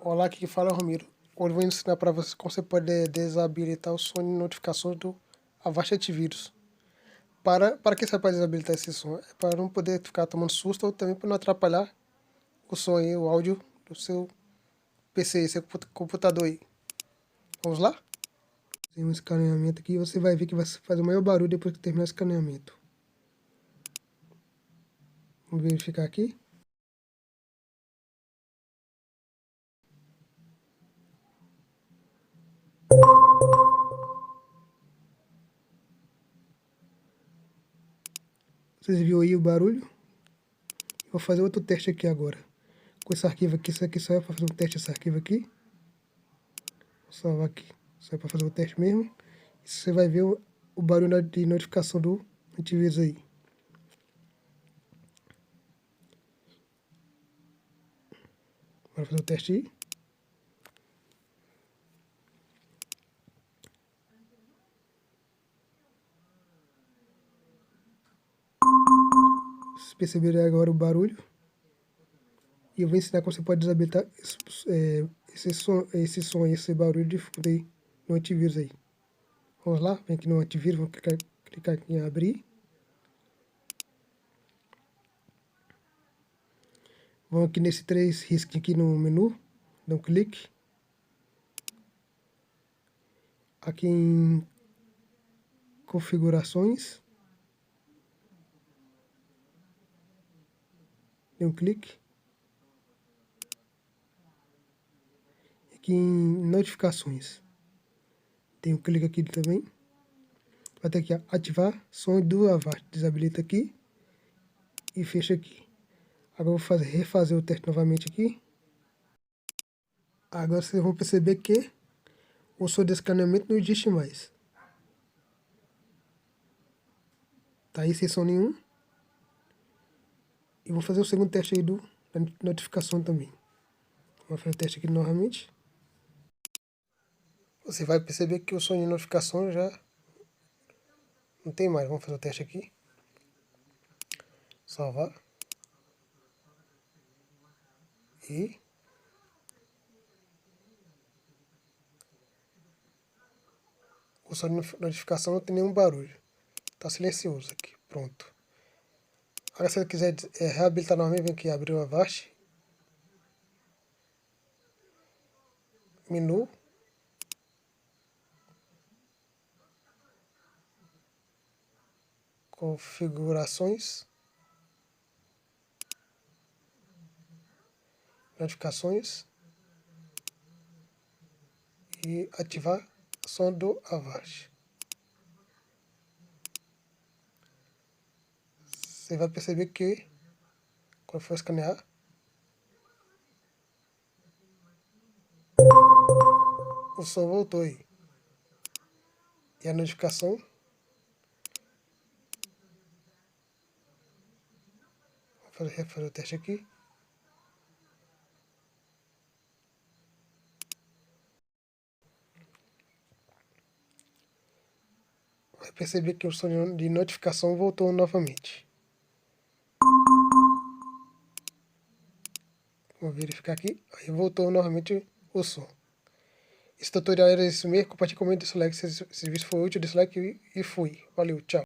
Olá, aqui que fala é o Ramiro. Hoje eu vou ensinar para vocês como você pode desabilitar o som de notificações do Avast Antivírus. Para que você pode desabilitar esse som? É para não poder ficar tomando susto ou também para não atrapalhar o som aí, o áudio do seu PC, seu computador aí. Vamos lá? Tem um escaneamento aqui e você vai ver que vai fazer o maior barulho depois que terminar o escaneamento. Vamos verificar aqui. Vocês viram aí o barulho? Vou fazer outro teste aqui agora. Com esse arquivo aqui, isso aqui só é para fazer um teste desse arquivo aqui. Vou salvar aqui, só é para fazer o teste mesmo. E você vai ver o barulho de notificação do antivírus aí. Bora fazer o teste aí. Vocês perceberam agora o barulho. E eu vou ensinar como você pode desabilitar esse som aí, esse barulho de fundo aí no antivírus aí. Vamos lá, vem aqui no antivírus, vamos clicar aqui em abrir. Vamos aqui nesse 3 risquinhos aqui no menu, dá um clique. Aqui em configurações, dê um clique. Aqui em notificações, tem um clique aqui também. Vai ter que ativar som do Avast, desabilita aqui e fecha aqui. Agora eu vou refazer o teste novamente aqui. Agora vocês vão perceber que o som de escaneamento não existe mais. Tá aí sem som nenhum. E vou fazer o segundo teste aí da notificação também. Vou fazer o teste aqui novamente. Você vai perceber que o som de notificação já não tem mais. Vamos fazer o teste aqui. Salvar. E o som de notificação não tem nenhum barulho. Tá silencioso aqui. Pronto. Agora se você quiser reabilitar novamente, vem aqui abrir o Avast. Menu. Configurações. Notificações. E ativar som do Avast. Você vai perceber que quando for escanear, o som voltou aí. E a notificação, vou refazer o teste aqui. Vai perceber que o som de notificação voltou novamente. Vou verificar aqui. Aí voltou novamente o som. Esse tutorial era isso mesmo. Compartilhe, comente, deixa o like. Se esse vídeo foi útil, deixa o like e fui. Valeu, tchau.